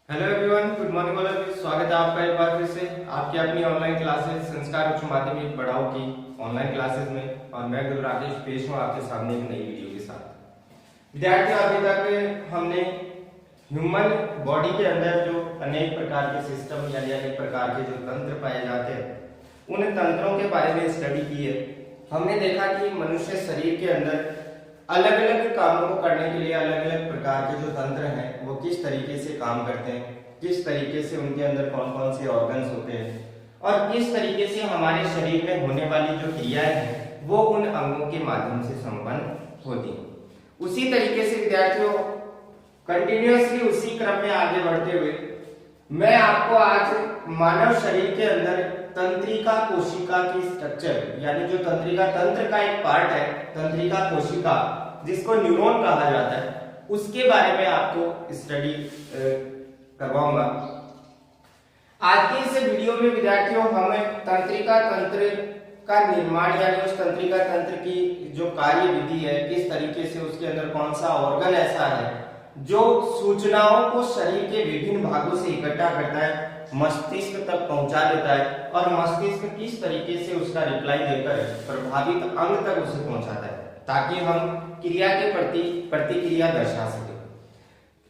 Hello everyone, good morning all of you. स्वागत है आपका एक बार फिर से आपकी अपनी ऑनलाइन क्लासेस संस्कार उच्च माध्यमिक पढ़ाओ की ऑनलाइन क्लासेस में। और मैं गुरु राकेश पेश हूँ आपके सामने एक नई वीडियो के साथ। विद्यार्थियों, अभी तक हमने ह्यूमन बॉडी के अंदर जो अनेक प्रकार के सिस्टम यानी अनेक प्रकार के जो तंत्र पाए जाते हैं उन तंत्रों के बारे में स्टडी की है। हमने देखा कि मनुष्य शरीर के अंदर अलग अलग कामों को करने के लिए अलग अलग प्रकार के जो तंत्र हैं वो किस तरीके से काम करते हैं, किस तरीके से उनके अंदर कौन कौन से ऑर्गन्स होते हैं और किस तरीके से हमारे शरीर में होने वाली जो क्रियाएं हैं वो उन अंगों के माध्यम से संपन्न होती हैं। उसी तरीके से विद्यार्थियों, कंटिन्यूअसली उसी क्रम में आगे बढ़ते हुए मैं आपको आज मानव शरीर के अंदर तंत्रिका कोशिका की स्ट्रक्चर यानी जो तंत्रिका तंत्र का एक पार्ट है, तंत्रिका कोशिका जिसको न्यूरॉन कहा जाता है, उसके बारे में आपको स्टडी करवाऊंगा। आज की इस वीडियो में विद्यार्थियों हम तंत्रिका तंत्र का निर्माण यानी उस तंत्रिका तंत्र की जो कार्य विधि है, किस तरीके से उसके अंदर कौन सा ऑर्गन ऐसा है जो सूचनाओं को शरीर के विभिन्न भागों से इकट्ठा करता है, मस्तिष्क तक पहुंचा देता है और मस्तिष्क किस तरीके से उसका रिप्लाई देकर प्रभावित अंग तक उसे पहुंचाता है ताकि हम क्रिया के प्रति प्रतिक्रिया दर्शा सके।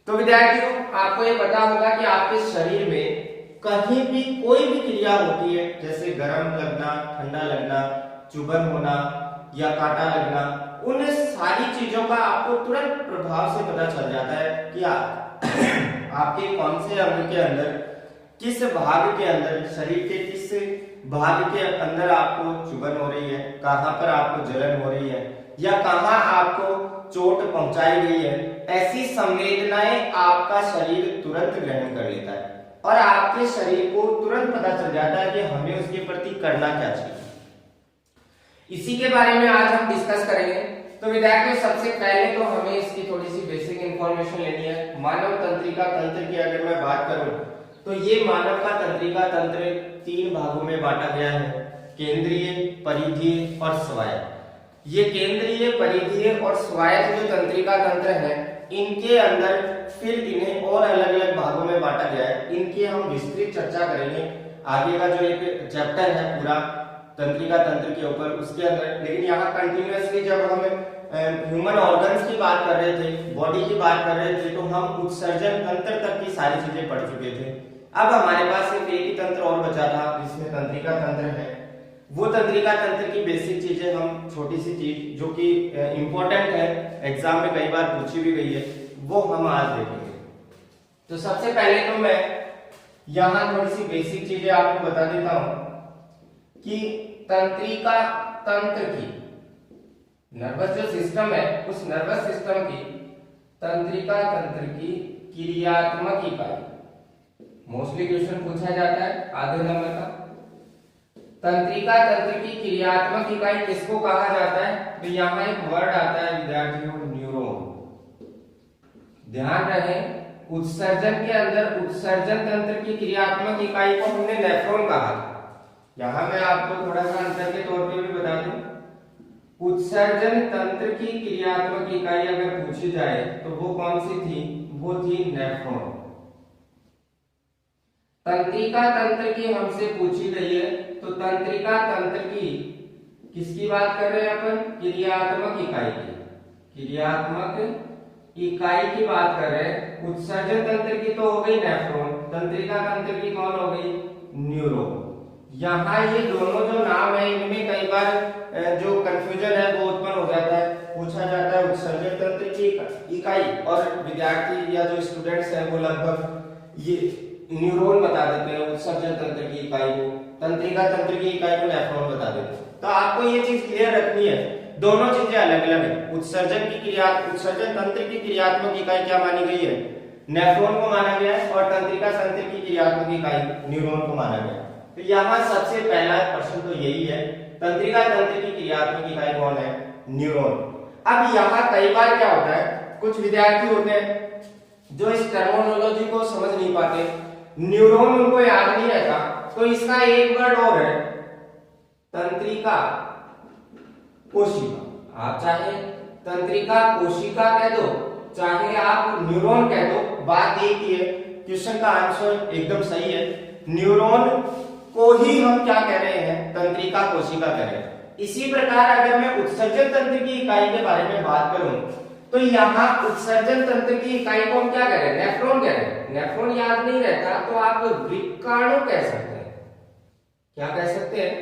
तो विद्यार्थियों, आपको ये पता होगा कि आपके शरीर में कहीं भी कोई भी क्रिया होती है, जैसे गर्म लगना, ठंडा लगना, चुभन होना या कांटा लगना, उन सारी चीजों का आपको तुरंत प्रभाव से पता चल जाता है कि आपके कौन से अंग के अंदर, किस भाग के अंदर, शरीर के किस भाग के अंदर आपको चुभन हो रही है, कहां पर आपको जलन हो रही है या कहां आपको चोट पहुंचाई गई है। ऐसी संवेदनाएं आपका शरीर तुरंत ग्रहण कर लेता है और आपके शरीर को तुरंत पता चल जाता है कि हमें उसके प्रति करना क्या चाहिए। इसी के बारे में आज हम डिस्कस करेंगे। तो विद्यार्थियों, सबसे पहले तो हमें इसकी थोड़ी सी बेसिक इंफॉर्मेशन लेनी है। मानव तंत्रिका तंत्र की अगर मैं बात करूं तो ये मानव का तंत्रिका तंत्र 3 भागों में बांटा गया है, केंद्रीय, परिधीय और स्वायत्त। ये केंद्रीय, परिधीय और स्वायत्त जो तंत्रिका तंत्र है, इनके अंदर फिर इन्हें और अलग अलग भागों में बांटा गया है। इनकी हम विस्तृत चर्चा करेंगे आगे का जो एक चैप्टर है पूरा तंत्रिका तंत्र के ऊपर, उसके अंदर। लेकिन यहाँ कंटिन्यूअसली जब हम ह्यूमन ऑर्गन्स की बात कर रहे थे, बॉडी की बात कर रहे थे, तो हम उत्सर्जन तंत्र तक की सारी चीजें पढ़ चुके थे। अब हमारे पास सिर्फ एक ही तंत्र और बचा था जिसमें तंत्रिका तंत्र है। वो तंत्रिका तंत्र की बेसिक चीजें हम, छोटी सी चीज जो कि इंपॉर्टेंट है, एग्जाम में कई बार पूछी भी गई है, वो हम आज देखेंगे। तो सबसे पहले तो मैं यहाँ थोड़ी सी बेसिक चीजें आपको बता देता हूं कि तंत्रिका तंत्र की नर्वस जो सिस्टम है, उस नर्वस सिस्टम की तंत्रिका तंत्र की क्रियात्मक इकाई, मोस्टली क्वेश्चन पूछा जाता है आधे नंबर का। तंत्रिका तंत्र की क्रियात्मक इकाई किसको कहा जाता है? तो यहाँ एक वर्ड आता है विद्यार्थियों, न्यूरॉन। ध्यान रहे, उत्सर्जन के अंदर उत्सर्जन तंत्र की क्रियात्मक इकाई को हमने नेफ्रॉन कहा था। यहां मैं आपको थोड़ा सा अंतर के तौर पे भी बता दूं, उत्सर्जन तंत्र की क्रियात्मक इकाई अगर पूछी जाए तो वो कौन सी थी? वो थी नेफ्रॉन। तंत्रिका तंत्र की हमसे पूछी गई है तो तंत्रिका तंत्र की किसकी बात कर रहे हैं अपन? क्रियात्मक इकाई की, क्रियात्मक इकाई की बात कर रहे हैं। उत्सर्जन तंत्र की तो हो गई नेफ्रॉन, तंत्रिका तंत्र की कौन हो गई? न्यूरॉन। यहाँ ये दोनों जो नाम है इनमें कई बार जो कंफ्यूजन है वो उत्पन्न हो जाता है। पूछा जाता है उत्सर्जन तंत्र की इकाई और विद्यार्थी या जो स्टूडेंट्स हैं वो लगभग ये न्यूरॉन बता देते हैं, उत्सर्जन तंत्र की इकाई को, तंत्रिका तंत्र की इकाई को नेफ्रॉन बता देते हैं। तो आपको ये चीज क्लियर रखनी है, दोनों चीजें अलग अलग है। उत्सर्जन तंत्र की क्रियात्मक इकाई क्या मानी गई है? नेफ्रॉन को माना गया है और तंत्रिका तंत्र की क्रियात्मक इकाई न्यूरॉन को माना गया है। तो यहाँ सबसे पहला प्रश्न तो यही है, तंत्रिका तंत्र की क्रियात्मक इकाई कौन है? न्यूरॉन। अब यहाँ कई बार क्या होता है, कुछ विद्यार्थी होते हैं जो इस टर्मिनोलॉजी को समझ नहीं पाते, न्यूरॉन उनको याद नहीं रहता, तो इसका एक वर्ड और है तंत्रिका कोशिका। आप चाहे तंत्रिका कोशिका कह दो, चाहे आप न्यूरॉन कह दो, बात एक ही है क्वेश्चन का आंसर एकदम सही है। न्यूरॉन को ही हम क्या कह रहे हैं, तंत्रिका कोशिका कह रहे हैं। इसी प्रकार अगर मैं उत्सर्जन तंत्र की इकाई के बारे में बात करूं तो यहाँ उत्सर्जन तंत्र की इकाई को हम क्या कह रहे हैं, नेफ्रॉन कह रहे हैं। नेफ्रॉन याद नहीं रहता तो आप वृक्काणु कह सकते हैं। क्या कह सकते हैं,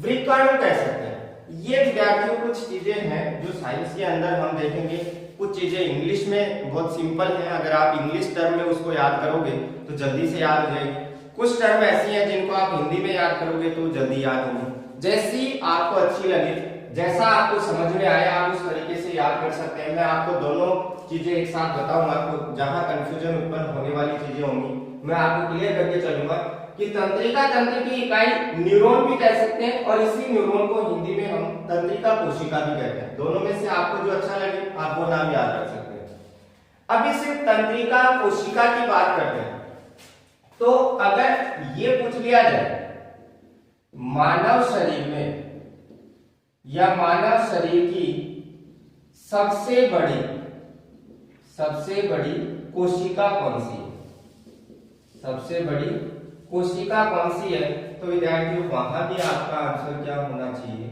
वृक्काणु कह सकते हैं। ये विद्यार्थियों कुछ चीजें हैं जो साइंस के अंदर हम देखेंगे। कुछ चीजें इंग्लिश में बहुत सिंपल है, अगर आप इंग्लिश टर्म में उसको याद करोगे तो जल्दी से याद हो जाएगी। कुछ टर्म ऐसी हैं जिनको आप हिंदी में याद करोगे तो जल्दी याद होंगी। जैसी आपको अच्छी लगे, जैसा आपको समझ में आया आप उस तरीके से याद कर सकते हैं। मैं आपको दोनों चीजें एक साथ बताऊंगा, तो जहां कंफ्यूजन उत्पन्न होने वाली चीजें होंगी मैं आपको क्लियर करके चलूंगा कि तंत्रिका तंत्र की इकाई न्यूरॉन भी कह सकते हैं और इसी न्यूरॉन को हिंदी में हम तंत्रिका कोशिका भी कहते हैं। दोनों में से आपको जो अच्छा लगे आप वो नाम याद रख सकते हैं। अब इस तंत्रिका कोशिका की बात करते हैं। तो अगर ये पूछ लिया जाए मानव शरीर में या मानव शरीर की सबसे बड़ी कोशिका कौन सी है, सबसे बड़ी कोशिका कौन सी है, तो विद्यार्थियों वहां भी आपका आंसर क्या होना चाहिए,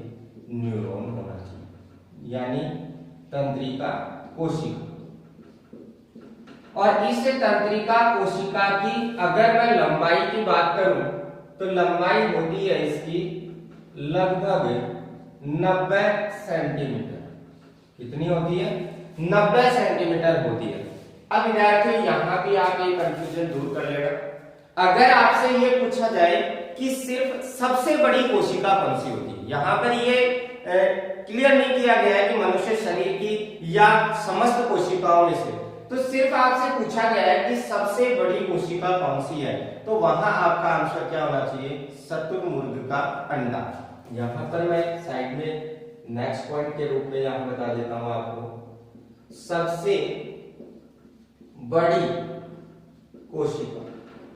न्यूरॉन होना चाहिए, यानी तंत्रिका कोशिका। और इस तंत्रिका कोशिका की अगर मैं लंबाई की बात करूं तो लंबाई होती है इसकी लगभग 90 सेंटीमीटर। कितनी होती है, 90 सेंटीमीटर होती है। अब विद्यार्थियों यहां भी आप ये कंफ्यूजन दूर कर लेना। अगर आपसे ये पूछा जाए कि सिर्फ सबसे बड़ी कोशिका कौन सी होती है, यहां पर ये क्लियर नहीं किया गया है कि मनुष्य शरीर की या समस्त कोशिकाओं में से, तो सिर्फ आपसे पूछा गया है कि सबसे बड़ी कोशिका कौन सी है, तो वहां आपका आंसर क्या होना चाहिए, शतुरमुर्ग का अंडा। यहां पर मैं साइड में नेक्स्ट पॉइंट के रूप में यहां बता देता हूं आपको, सबसे बड़ी कोशिका।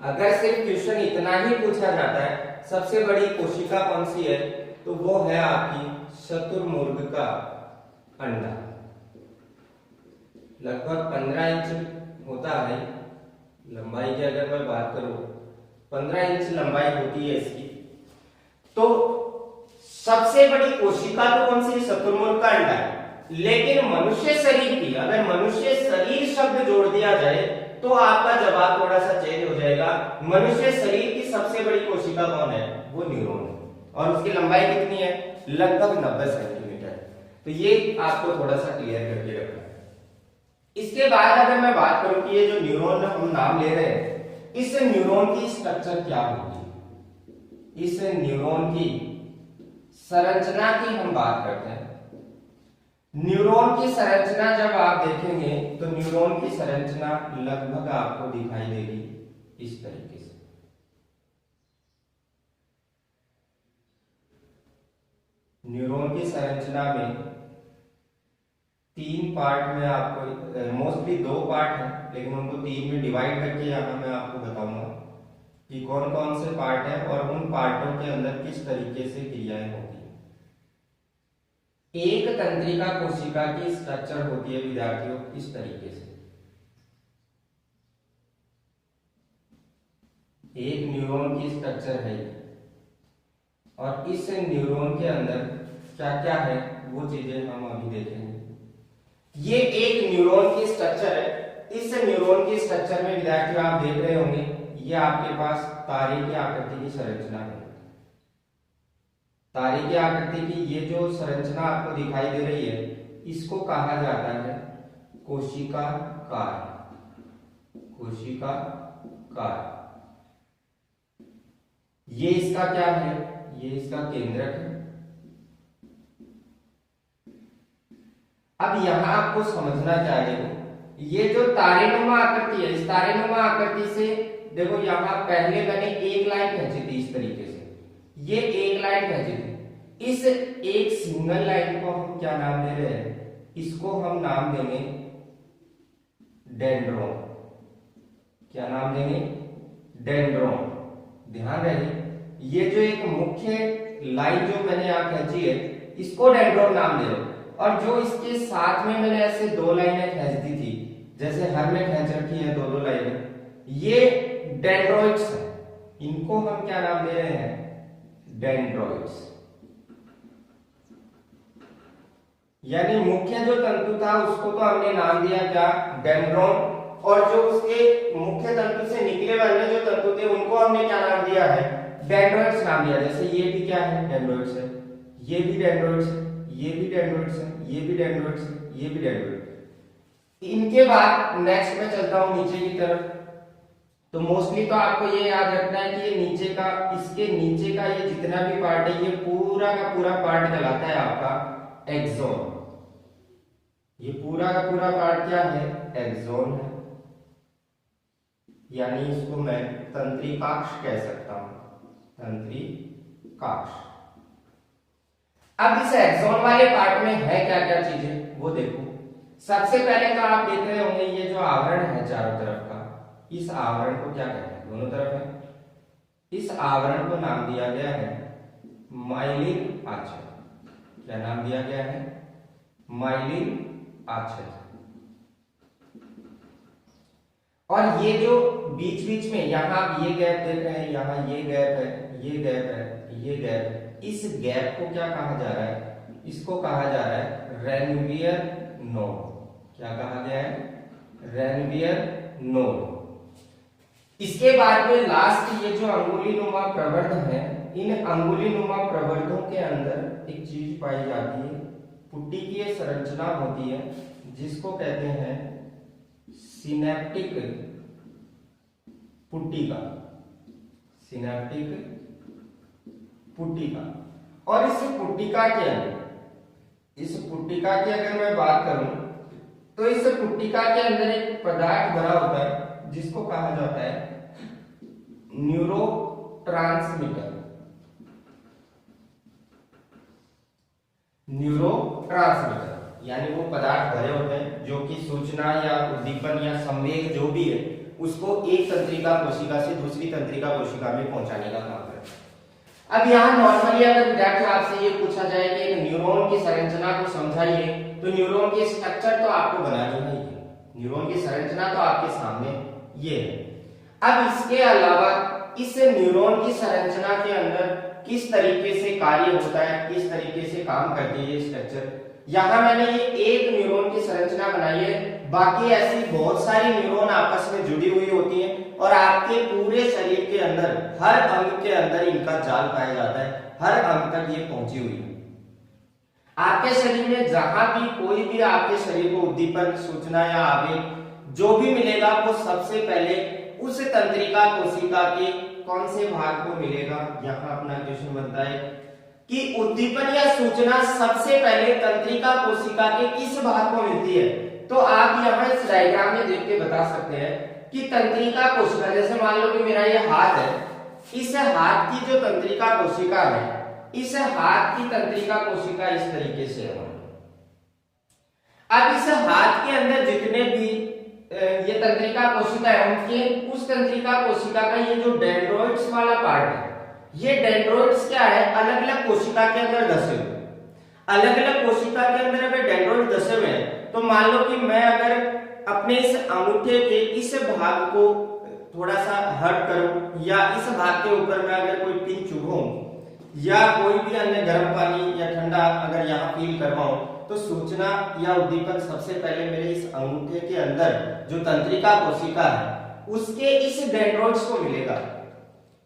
अगर सिर्फ क्वेश्चन इतना ही पूछा जाता है सबसे बड़ी कोशिका कौन सी है, तो वो है आपकी शतुरमुर्ग का अंडा। लगभग 15 इंच होता है लंबाई की। अगर मैं बात करूं 15 इंच लंबाई होती है इसकी। तो सबसे बड़ी कोशिका तो कौन सी, शतुरमुर्ग का अंडा है। लेकिन मनुष्य शरीर की, अगर मनुष्य शरीर शब्द जोड़ दिया जाए तो आपका जवाब थोड़ा सा चेंज हो जाएगा। मनुष्य शरीर की सबसे बड़ी कोशिका कौन है, वो न्यूरॉन है और उसकी लंबाई कितनी है, लगभग 90 सेंटीमीटर। तो ये आपको थोड़ा सा क्लियर करके रखना है। इसके बाद अगर मैं बात करूं कि ये जो न्यूरॉन हम नाम ले रहे हैं, इस न्यूरॉन की स्ट्रक्चर क्या होगी, इस न्यूरॉन की संरचना की हम बात करते हैं। न्यूरॉन की संरचना जब आप देखेंगे तो न्यूरॉन की संरचना लगभग आपको दिखाई देगी इस तरीके से। न्यूरॉन की संरचना में 3 पार्ट में आपको, मोस्टली 2 पार्ट हैं लेकिन उनको 3 में डिवाइड करके यहां मैं आपको बताऊंगा कि कौन कौन से पार्ट हैं और उन पार्टों के अंदर किस तरीके से क्रियाएं होती हैं। एक तंत्रिका कोशिका की स्ट्रक्चर होती है विद्यार्थियों इस तरीके से। एक न्यूरॉन की स्ट्रक्चर है और इस न्यूरॉन के अंदर क्या क्या है वो चीजें हम अभी देखेंगे। ये एक न्यूरॉन की स्ट्रक्चर है। इस न्यूरॉन की स्ट्रक्चर में विद्यार्थियों आप देख रहे होंगे ये आपके पास तारे की आकृति की संरचना है। तारे की आकृति की ये जो संरचना आपको दिखाई दे रही है इसको कहा जाता है कोशिका कार। कोशिका कार ये इसका क्या है, ये इसका केंद्रक है। अब यहां आपको समझना क्या है, देखो ये जो तारेनुमा आकृति है, इस तारेनुमा आकृति से देखो यहां पहले मैंने एक लाइन खींची थी इस तरीके से, ये एक लाइन खींची थी। इस एक सिंगल लाइन को हम क्या नाम दे रहे हैं, इसको हम नाम देंगे डेंड्रोन। क्या नाम देंगे, डेंड्रोन। ध्यान रहे ये जो एक मुख्य लाइन जो मैंने यहां खींची है इसको डेंड्रोन नाम दे रहे, और जो इसके साथ में मैंने ऐसे 2 लाइनें खींच दी थी, जैसे हर में खींच रखी है 2-2 लाइनें, ये डेंड्रोइड्स है, इनको हम क्या नाम दे रहे हैं, डेंड्रोइड्स। यानी मुख्य जो तंतु था उसको तो हमने नाम दिया क्या, डेंड्रोन, और जो उसके मुख्य तंतु से निकले वाले जो तंतु थे उनको हमने क्या नाम दिया है, डेंड्रोइड्स नाम दिया। जैसे ये भी क्या है, डेंड्रोइड्स है, ये भी डेंड्रोइड्स है, ये भी डेंड्रोइड्स है, ये भी डेंड्रोइड्स है, ये भी डेंड्रोइड्स। इनके बाद नेक्स्ट में चलता हूं नीचे की तरफ। तो मोस्टली तो आपको ये याद रखना है कि ये नीचे का, इसके नीचे का ये जितना भी पार्ट है ये पूरा का पूरा पार्ट कहलाता है आपका एक्सोन। ये पूरा का पूरा पार्ट क्या है, एक्सोन है, यानी इसको मैं तंत्रिकाक्ष कह सकता हूं, तंत्रिकाक्ष। अब इस एक्सोन वाले पार्ट में है क्या क्या चीजें वो देखो। सबसे पहले तो आप देख रहे होंगे ये जो आवरण है चारों तरफ का, इस आवरण को क्या कहते हैं, दोनों तरफ है, इस आवरण को नाम दिया गया है माइलिन आच्छादन। क्या नाम दिया गया है, माइलिन आच्छादन। और ये जो बीच बीच में यहाँ ये गैप देख रहे हैं, यहाँ ये गैप है, ये गैप है, ये गैप है, इस गैप को क्या कहा जा रहा है, इसको कहा जा रहा है रेनवियर नोड। क्या कहा गया है, रेनवियर नोड। इसके बाद में लास्ट ये जो अंगुलीनुमा प्रवर्ध है, इन अंगुलीनुमा प्रवर्धों के अंदर एक चीज पाई जाती है, पुट्टिकीय संरचना होती है जिसको कहते हैं सिनेप्टिक पुट्टिका, सिनेप्टिक पुट्टिका। और इस पुट्टिका के अंदर, इस पुट्टिका की अगर मैं बात करूं तो इस पुट्टिका के अंदर एक पदार्थ भरा होता है जिसको कहा जाता है न्यूरोट्रांसमीटर। न्यूरोट्रांसमीटर यानी वो पदार्थ भरे होते हैं जो कि सूचना या उद्दीपन या संवेग जो भी है उसको एक तंत्रिका कोशिका से दूसरी तंत्रिका कोशिका में पहुंचाने का काम करता है। अब यहाँ नॉर्मली अगर विद्यार्थी आपसे ये पूछा जाए कि एक न्यूरॉन की संरचना को समझाइए, तो न्यूरॉन की स्ट्रक्चर तो आपको बनानी है, न्यूरॉन की संरचना तो आपके सामने ये है। अब इसके अलावा इस न्यूरॉन की संरचना के अंदर किस तरीके से कार्य होता है, किस तरीके से काम करती है ये स्ट्रक्चर, यहाँ मैंने ये एक न्यूरॉन की संरचना बनाई है, बाकी ऐसी बहुत सारी न्यूरॉन आपस में जुड़ी हुई होती हैं और आपके पूरे शरीर के अंदर हर अंग के अंदर इनका जाल पाया जाता है, हर अंग तक ये पहुंची हुई है। आपके शरीर में जहां भी कोई भी आपके शरीर को उद्दीपन, सूचना या आवेग जो भी मिलेगा वो सबसे पहले उस तंत्रिका कोशिका के कौन से भाग को मिलेगा। यहाँ अपना क्वेश्चन बनता है कि उद्दीपन या सूचना सबसे पहले तंत्रिका कोशिका के किस भाग को मिलती है। तो आप यहाँ इस डायग्राम में देख के बता सकते हैं कि तंत्रिका कोशिका, जैसे मान लो कि मेरा ये हाथ है, इस हाथ की जो तंत्रिका कोशिका है, इस हाथ की तंत्रिका कोशिका इस तरीके से है। अब इस हाथ के अंदर जितने भी ये तंत्रिका कोशिका है उनके उस तंत्रिका कोशिका का ये जो डेंड्रोइड्स वाला पार्ट है, ये डेंड्रोइड्स क्या है, अलग अलग कोशिका के अंदर धसे हुए। अलग अलग कोशिका के अंदर अगर डेंड्रोइड धसे हुए हैं तो मान लो कि मैं अगर अपने इस अंगूठे के इस भाग को थोड़ा सा हट करूं या इस भाग के ऊपर मैं अगर कोई पिन चुभूं या कोई भी अन्य गर्म पानी या ठंडा अगर यहाँ फील करवाऊं तो सूचना या उद्दीपन सबसे पहले मेरे इस अंगूठे के अंदर जो तंत्रिका कोशिका है उसके इस डेंड्रोइड्स को मिलेगा।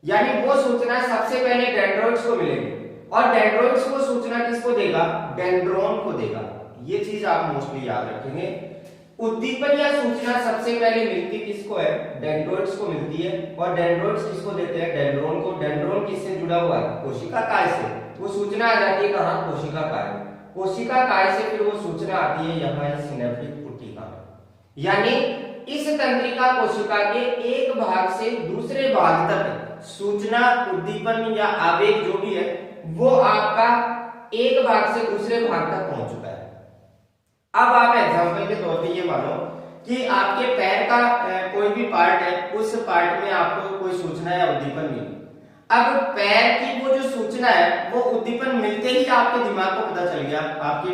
यानी वो सूचना सबसे पहले डेंड्रोइड्स को मिलेगी और डेंड्रोइड्स को सूचना किसको देगा, डेंड्रोन को देगा। ये चीज आप मोस्टली याद रखेंगे। उद्दीपन या सूचना सबसे पहले मिलती किसको है, डेंड्रोइड्स को मिलती है और डेंड्रोइड्स किसको देते हैं, डेंड्रोन को। डेंड्रोन किससे जुड़ा हुआ है, कोशिका काय से। वो सूचना आ जाती है कहां, कोशिका काय। कोशिका काय से फिर वो सूचना आती है यहाँ सिनेप्टिक पुट्टिका में। यानी इस तंत्रिका कोशिका के एक भाग से दूसरे भाग तक सूचना, उद्दीपन या आवेग जो भी है वो आपका एक भाग से दूसरे भाग तक पहुंच चुका है। अब आप एग्जांपल के तौर पे ये मानो कि आपके पैर का कोई भी पार्ट है, उस पार्ट में आपको कोई सूचना या उद्दीपन मिली। अब पैर की वो जो सूचना है वो उद्दीपन मिलते ही आपके दिमाग को पता चल गया, आपके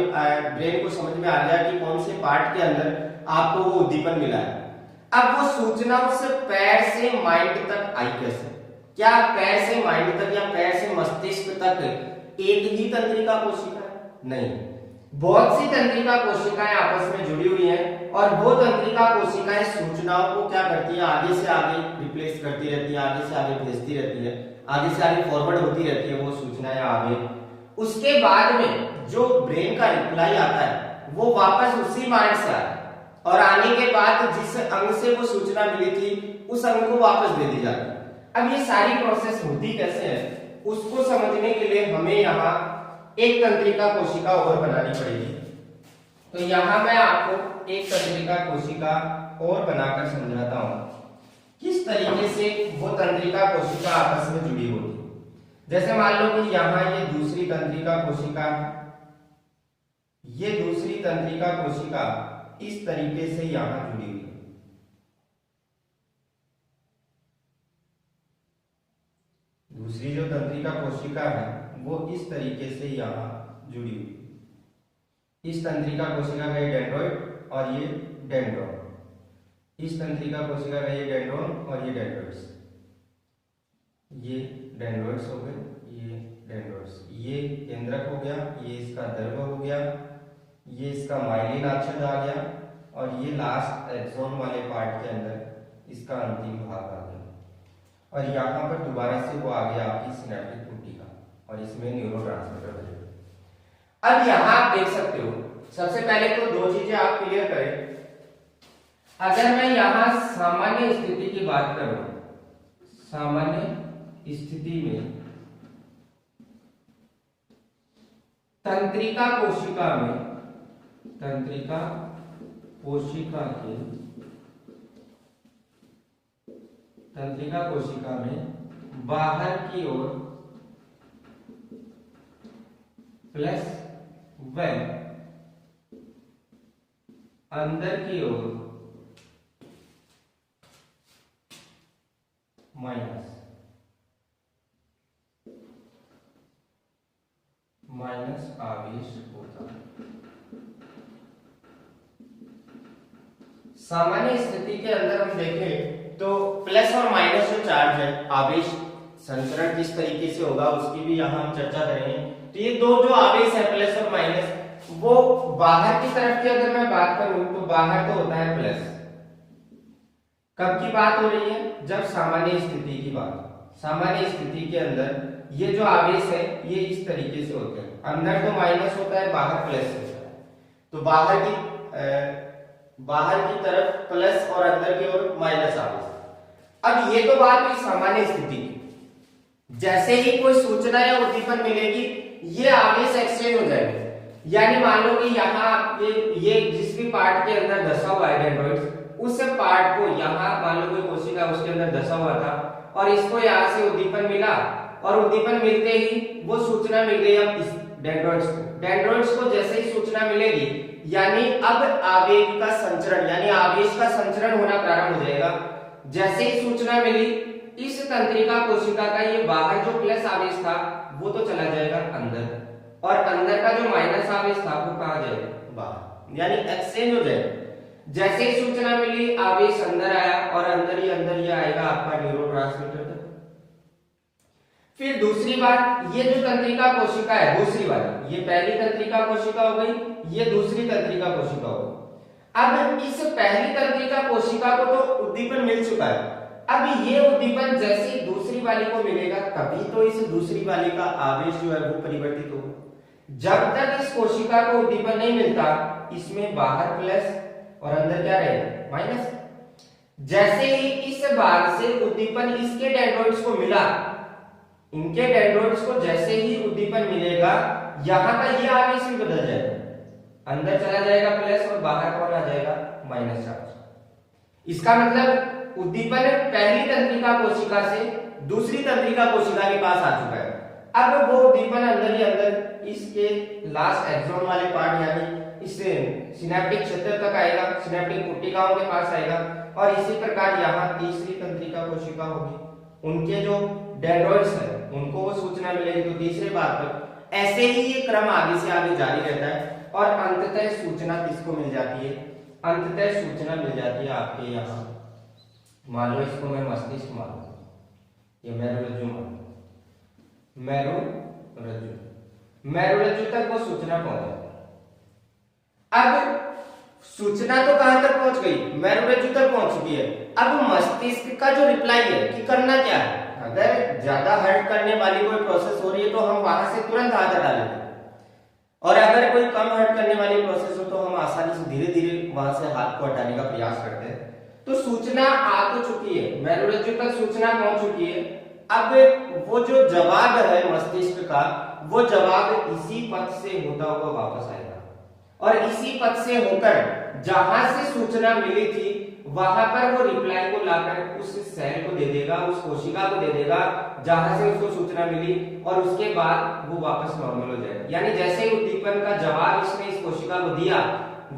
ब्रेन को समझ में आ गया कि कौन से पार्ट के अंदर आपको वो उद्दीपन मिला है। अब वो सूचना उस पैर से माइंड तक आई कैसे? क्या पैर से माइंड तक या पैर से मस्तिष्क तक एक ही तंत्रिका कोशिका है? नहीं, बहुत सी तंत्रिका कोशिकाएं आपस में जुड़ी हुई हैं और वो तंत्रिका कोशिकाएं सूचनाओं को क्या करती है, आगे से आगे रिप्लेस करती रहती है, आगे से आगे भेजती रहती है, आगे से आगे फॉरवर्ड होती रहती है वो सूचनाएं आगे। उसके बाद में जो ब्रेन का रिप्लाई आता है वो वापस उसी माइंड से आता है और आने के बाद जिस अंग से वो सूचना मिली थी उस अंग को वापस दे दी जाती है। अब ये सारी प्रोसेस होती कैसे है उसको समझने के लिए हमें यहाँ एक तंत्रिका कोशिका और बनानी पड़ेगी। तो यहाँ मैं आपको एक तंत्रिका कोशिका और बनाकर समझाता हूँ किस तरीके से वो तंत्रिका कोशिका आपस में जुड़ी होती है। जैसे मान लो कि यहाँ ये दूसरी तंत्रिका कोशिका, ये दूसरी तंत्रिका कोशिका इस तरीके से यहाँ जुड़ी हुई है। दूसरी जो तंत्रिका कोशिका है वो इस तरीके से यहाँ जुड़ी हुई है। इस तंत्रिका कोशिका का ये डेंड्रॉइड और ये डेंड्रॉन, इस तंत्रिका कोशिका का ये डेंड्रॉन और ये डेंड्रॉइड्स, ये डेंड्रॉइड्स हो गए, ये डेंड्रॉइड्स, ये केंद्रक हो गया, ये इसका दर्भ हो गया, ये इसका माइलिन अक्षद आ गया और ये लास्ट एक्सोन वाले पार्ट के अंदर इसका अंतिम भाग आ गया और यहाँ पर दोबारा से वो आ गया आपकी सिनेप्टिक पुट्टिका और इसमें न्यूरोट्रांसमीटर बनेगा। अब यहाँ आप देख सकते हो, सबसे पहले तो दो चीजें आप क्लियर करें। अगर मैं यहाँ सामान्य स्थिति की बात करूं, सामान्य स्थिति में तंत्रिका कोशिका में, तंत्रिका कोशिका के, तंत्रिका कोशिका में बाहर की ओर प्लस व अंदर की ओर माइनस आवेश होता है। सामान्य स्थिति के अंदर हम देखें तो प्लस और माइनस जो चार्ज है, आवेश संचरण किस तरीके से होगा उसकी भी यहाँ हम चर्चा करेंगे। तो ये दो जो आवेश है प्लस और माइनस, वो बाहर की तरफ की अगर मैं बात करूं तो बाहर तो होता है प्लस। कब की बात हो रही है? जब सामान्य स्थिति की बात। सामान्य स्थिति के अंदर ये जो आवेश है ये इस तरीके से होते हैं, अंदर तो माइनस होता है, बाहर प्लस होता है। तो बाहर की तरफ प्लस और अंदर की ओर माइनस आवेश। अब ये तो बात हुई सामान्य स्थिति की। जैसे ही कोई सूचना या उद्दीपन मिलेगी ये आवेश एक्सचेंज हो जाएंगे। यानी मान लो कि यहाँ ये जिस भी पार्ट के अंदर धसा हुआ है डेंड्रॉइड्स, उस पार्ट को यहाँ मान लो कोई कोशिका उसके अंदर धसा हुआ था और इसको यहाँ से उद्दीपन मिला और उद्दीपन मिलते ही वो सूचना मिल गई अब डेंड्रॉइड्स को। डेंड्रॉइड्स को जैसे ही सूचना मिलेगी यानी अब आवेग का संचरण यानी आवेश का संचरण होना प्रारंभ हो जाएगा। जैसे ही सूचना मिली इस तंत्रिका कोशिका का ये बाहर जो प्लस आवेश था वो तो चला जाएगा अंदर और अंदर का जो माइनस आवेश था वो कहाँ जाएगा? बाहर, यानी एक्सचेंज हो जाएगा। जैसे ही सूचना मिली आवेश अंदर आया और अंदर ही आएगा आपका न्यूरोट्रांसमीटर तक। फिर दूसरी बात, ये जो तंत्रिका कोशिका है दूसरी वाली, ये पहली तंत्रिका कोशिका हो गई, ये दूसरी तंत्रिका कोशिका हो गई। अब इस पहली तंत्रिका कोशिका को तो उद्दीपन मिल चुका है, अब ये उद्दीपन जैसे ही दूसरी वाली को मिलेगा तभी तो इस दूसरी वाली का आवेश जो है वो परिवर्तित होगा। जब तक इस कोशिका को उद्दीपन नहीं मिलता इसमें बाहर प्लस और अंदर क्या रहेगा? माइनस। जैसे ही इस भाग से उद्दीपन इसके डेंड्रॉइड्स को मिला, इनके डेंड्रॉइड्स को जैसे ही उद्दीपन मिलेगा यहां का ये आवेश भी बदल जाएगा, अंदर चला जाएगा प्लस और बाहर कौन आ जाएगा? Minus charge. इसका मतलब उद्दीपन पहली तंत्रिका कोशिका से दूसरी तंत्रिका कोशिका के पास आ चुका है। अब वो उद्दीपन अंदर ही अंदर इसके लास्ट एक्सोन वाले पार्ट यानी इस सिनेप्टिक क्षेत्र तक आएगा, सिनेप्टिक पुट्टिकाओं के पास आएगा और इसी प्रकार यहाँ तीसरी तंत्रिका कोशिका होगी, उनके जो डेंड्रॉइड्स है उनको वो सूचना मिलेगी तो तीसरे भाग पर। ऐसे ही ये क्रम आगे से आगे जारी रहता है और अंततः सूचना किसको मिल जाती है? अंततः सूचना मिल जाती है आपके यहाँ मान लो इसको मैं मस्तिष्क मान लूं, ये मेरुरज्जु मान लो, मेरुरज्जु तक वो सूचना पहुंच। अब सूचना तो कहां तक पहुंच गई, मेरुरज्जु तक पहुंच चुकी है। अब मस्तिष्क का जो रिप्लाई है कि करना क्या है, अगर ज्यादा हर्ट करने वाली कोई प्रोसेस हो रही है तो हम वहां से तुरंत हाथ हटा लेते हैं, और अगर कोई कम हर्ट करने वाली प्रोसेस हो तो हम आसानी से धीरे धीरे वहां से हाथ को हटाने का प्रयास करते हैं। तो सूचना आ तो चुकी है, मेरुरज्जु तक सूचना पहुंच चुकी है। अब वो जो जवाब है मस्तिष्क का, वो जवाब इसी पथ से होता हुआ वापस आएगा, और इसी पथ से होकर जहां से सूचना मिली थी वहां पर वो रिप्लाई को लाकर उस सेल को दे देगा, उस कोशिका को दे देगा जहां से उसको सूचना मिली, और उसके बाद वो वापस नॉर्मल हो जाएगा। यानी जैसे ही उद्दीपन का जवाब इसने इस कोशिका को दिया,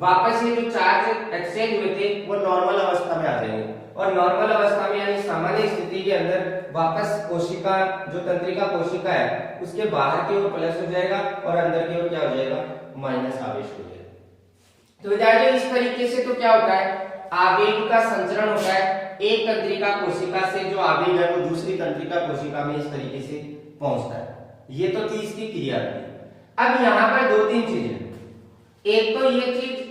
वापस ये जो चार्ज एक्सचेंज हुए थे वो नॉर्मल अवस्था में आ जाएंगे, और नॉर्मल अवस्था में यानी सामान्य स्थिति के अंदर वापस कोशिका, जो तंत्रिका कोशिका है, उसके बाहर की ओर प्लस हो जाएगा और अंदर की ओर क्या हो जाएगा, माइनस आवेश हो जाएगा। तो विद्यार्थियों इस तरीके से तो क्या होता है, आवेग का संचरण होता है, एक तंत्रिका कोशिका से जो आवेग है वो दूसरी तंत्रिका कोशिका में इस तरीके से पहुंचता है। ये तो थी इसकी क्रिया थी। अब यहाँ पर दो तीन चीजें, एक तो ये चीज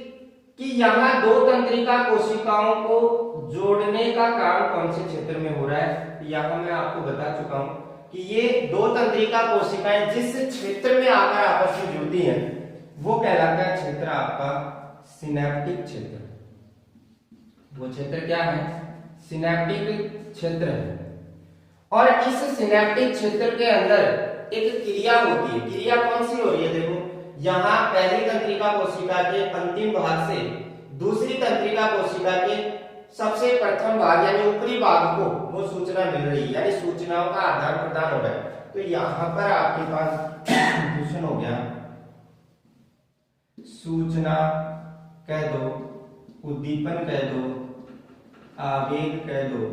कि यहाँ दो तंत्रिका कोशिकाओं को जोड़ने का काम कौन से क्षेत्र में हो रहा है, यहाँ मैं आपको बता चुका हूं कि ये दो तंत्रिका कोशिकाएं जिस क्षेत्र में आकर आपस में जुड़ती हैं वो कहलाता है क्षेत्र आपका सिनेप्टिक क्षेत्र। वो क्षेत्र क्या है, सिनेप्टिक क्षेत्र है। और इस सिनेप्टिक क्षेत्र के अंदर एक क्रिया होती है। क्रिया कौन सी हो रही है, देखो यहाँ पहली तंत्रिका कोशिका के अंतिम भाग से दूसरी तंत्रिका कोशिका के सबसे प्रथम भाग यानी ऊपरी भाग को वो सूचना मिल रही है, यानी सूचनाओं का आदान प्रदान हो रहा है। तो यहाँ पर आपके पास क्वेश्चन हो गया, सूचना कह दो, उद्दीपन कह दो, आवेग कह दो।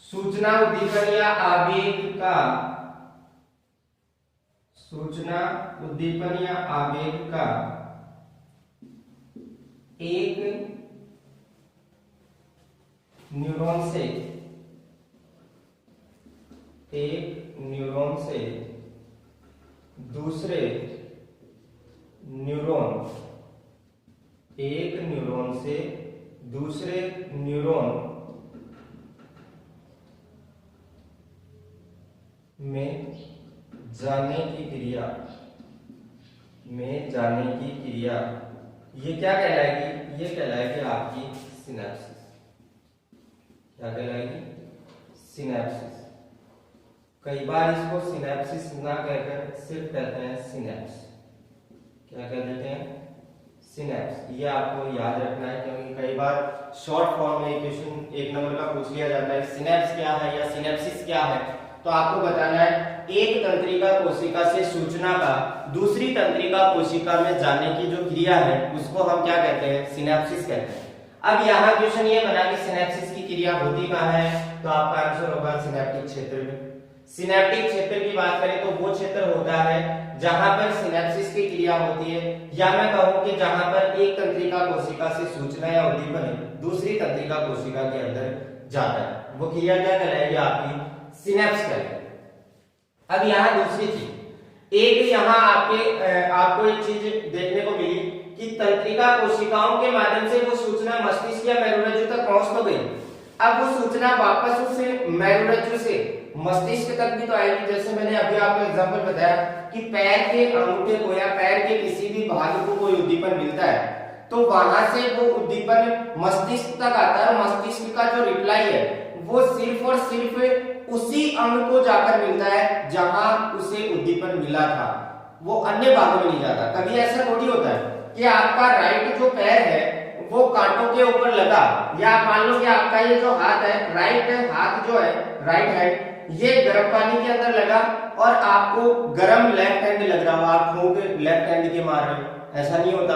सूचना, उद्दीपन या आवेग का, सूचना, उद्दीपन या आवेग का एक न्यूरॉन से, एक न्यूरॉन से दूसरे न्यूरॉन, एक न्यूरॉन से दूसरे न्यूरॉन में जाने की क्रिया, में जाने की क्रिया, ये क्या कहलाएगी, ये कहलाएगी आपकी सिनेप्सिस। क्या कहलाएगी, सिनेप्सिस। कई बार इसको सिनेप्सिस ना कहकर सिर्फ कहते हैं सिनेप्स। क्या कह देते हैं, सिनेप्स। ये आपको याद रखना है क्योंकि कई बार शॉर्ट फॉर्म में क्वेश्चन एक नंबर का पूछ लिया जाता है, सिनेप्स क्या है या सिनेप्सिस क्या है। तो आपको बताना है एक तंत्रिका कोशिका से सूचना का दूसरी तंत्रिका कोशिका में जाने की जो क्रिया है उसको हम क्या कहते हैं, सिनेप्सिस कहते हैं। अब यहाँ क्वेश्चन ये बना कि सिनेप्सिस की क्रिया होती कहाँ है, तो आपका आंसर होगा सिनेप्टिक क्षेत्र में। सिनेप्टिक क्षेत्र की बात करें तो वो क्षेत्र होता है जहां पर सिनेप्सिस की क्रिया होती है, या मैं कहूं कि जहां पर एक तंत्रिका कोशिका से सूचना या उद्दीपन दूसरी तंत्रिका कोशिका के अंदर जाता है। वो क्रिया क्या कहलाएगी, आपकी सिनेप्स कहलाएगी। अब यहाँ दूसरी चीज, एक यहाँ आपको एक चीज देखने को मिली कि तंत्रिका कोशिकाओं के माध्यम से वो सूचना मस्तिष्क या मेरुरज्जु तक पहुंच तो गई। अब वो सूचना वापस उस मेरुरज्जु से मस्तिष्क तक भी तो आएगी। जैसे मैंने अभी आपको एग्जांपल बताया कि पैर के अंगूठे को या पैर के किसी भी भाग को कोई उद्दीपन मिलता है तो वहां से वो उद्दीपन मस्तिष्क तक आता है, और मस्तिष्क का जो रिप्लाई है वो सिर्फ और सिर्फ उसी अंग को जाकर मिलता है जहां उसे उद्दीपन मिला था, वो अन्य भागों में नहीं जाता। कभी ऐसा थोड़ी होता है कि आपका राइट जो पैर है वो कांटों के ऊपर लगा, या मान लो कि आपका ये जो हाथ है, राइट हाथ जो है, राइट हैंड, ये गर्म पानी के अंदर लगा और आपको गर्म लेफ्ट हैंड लग रहा हो, आप फूंक लेफ्ट हैंड के मार रहे हो, ऐसा नहीं होता।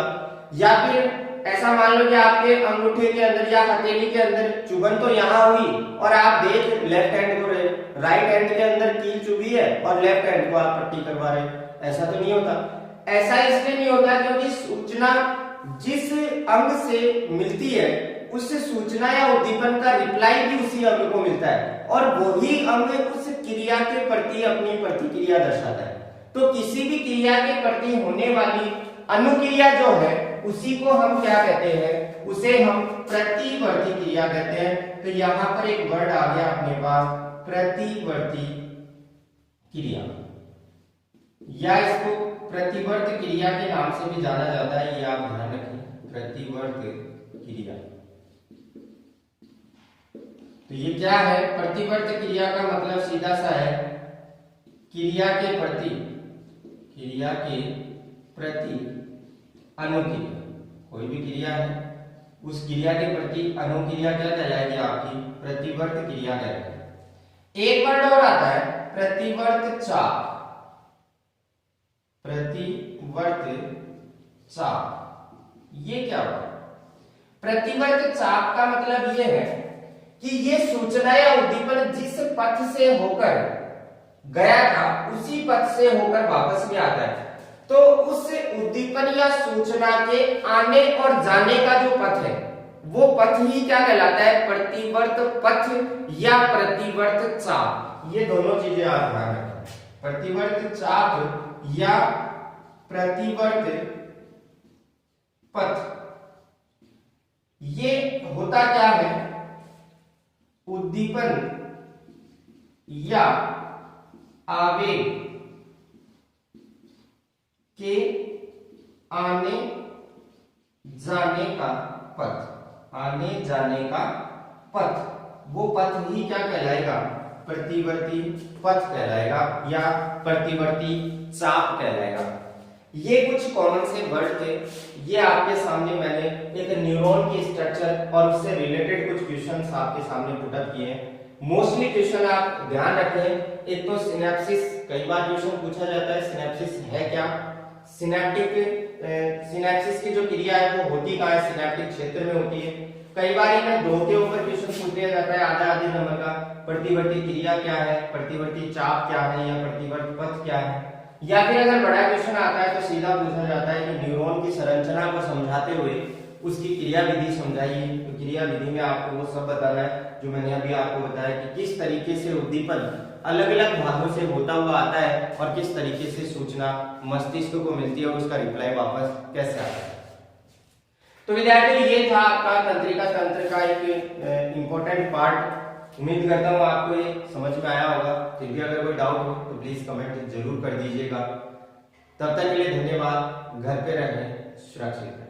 या फिर ऐसा मान लो कि आपके अंगूठे के अंदर या हथेली के अंदर चुभन तो यहाँ हुई और आप देख लेफ्ट हैंड को रहे, राइट हैंड के अंदर कील चुभी है और लेफ्ट हैंड को आप पट्टी करवा रहे, ऐसा तो नहीं होता। ऐसा इसलिए नहीं होता क्योंकि सूचना जिस अंग से मिलती है उस सूचना या उद्दीपन का रिप्लाई भी उसी अंग को मिलता है और वही अंग उस क्रिया के प्रति अपनी प्रतिक्रिया दर्शाता है। तो किसी भी क्रिया के प्रति होने वाली अनुक्रिया जो है उसी को हम क्या कहते हैं, उसे हम प्रतिवर्ती क्रिया कहते हैं। तो यहां पर एक वर्ड आ गया अपने पास प्रतिवर्ती क्रिया, या इसको प्रतिवर्त क्रिया के नाम से भी जाना जाता है, ये आप ध्यान रखें, प्रतिवर्त क्रिया। तो ये क्या है, प्रतिवर्त क्रिया का मतलब सीधा सा है क्रिया के प्रति अनुक्रिया। कोई भी क्रिया है उस क्रिया के प्रति अनुक्रिया क्या कहलाएगी, आपकी प्रतिवर्त क्रिया कहलाएगी। एक वर्ड और आता है प्रतिवर्त चाप। प्रतिवर्त चाप ये क्या होता है? प्रतिवर्त चाप का मतलब ये है कि ये सूचना या उद्दीपन जिस पथ से होकर गया था उसी पथ से होकर वापस में आता है। तो उस उद्दीपन या सूचना के आने और जाने का जो पथ है वो पथ ही क्या कहलाता है, प्रतिवर्त पथ या प्रतिवर्त चाप। ये दोनों चीजें आप ध्यान रखें, प्रतिवर्त चाप या प्रतिवर्त पथ। ये होता क्या है, उद्दीपन या आवेग के आने जाने का पथ, आने जाने का पथ, वो पथ ही क्या कहलाएगा, प्रतिवर्ती पथ कहलाएगा या प्रतिवर्ती चाप कहलाएगा। ये कुछ कॉमन से वर्ड थे, ये आपके सामने मैंने एक न्यूरॉन की स्ट्रक्चर और उससे रिलेटेड कुछ क्वेश्चंस आपके सामने पुट अप किए हैं। मोस्टली क्वेश्चन आप ध्यान रखें, एक तो सिनेप्सिस, कई बार क्वेश्चन पूछा जाता है सिनेप्सिस है क्या, सिनेप्सिस की जो क्रिया है वो होती कहाँ है, सिनेप्टिक क्षेत्र में होती है। कई बार इन्हें दो के ऊपर क्वेश्चन पूछ दिया जाता है आधा आधे नंबर का, प्रतिवर्ती क्रिया क्या है, प्रतिवर्ती चाप क्या है या प्रतिवर्त पथ क्या है। या फिर अगर बड़ा क्वेश्चन आता है तो सीधा पूछा जाता है कि न्यूरॉन की संरचना को समझाते हुए उसकी क्रिया विधि समझाइए। तो क्रिया विधि में आपको वो सब बताना है जो मैंने अभी आपको बताया कि किस तरीके से उद्दीपन अलग अलग भागों से होता हुआ आता है और किस तरीके से सूचना मस्तिष्क को मिलती है और उसका रिप्लाई वापस कैसे आता है। तो विद्यार्थियों ये था आपका तंत्रिका तंत्र का एक इंपॉर्टेंट पार्ट। उम्मीद करता हूँ आपको ये समझ में आया होगा। फिर भी अगर कोई डाउट हो तो प्लीज कमेंट जरूर कर दीजिएगा। तब तक के लिए धन्यवाद। घर पे रहें सुरक्षित।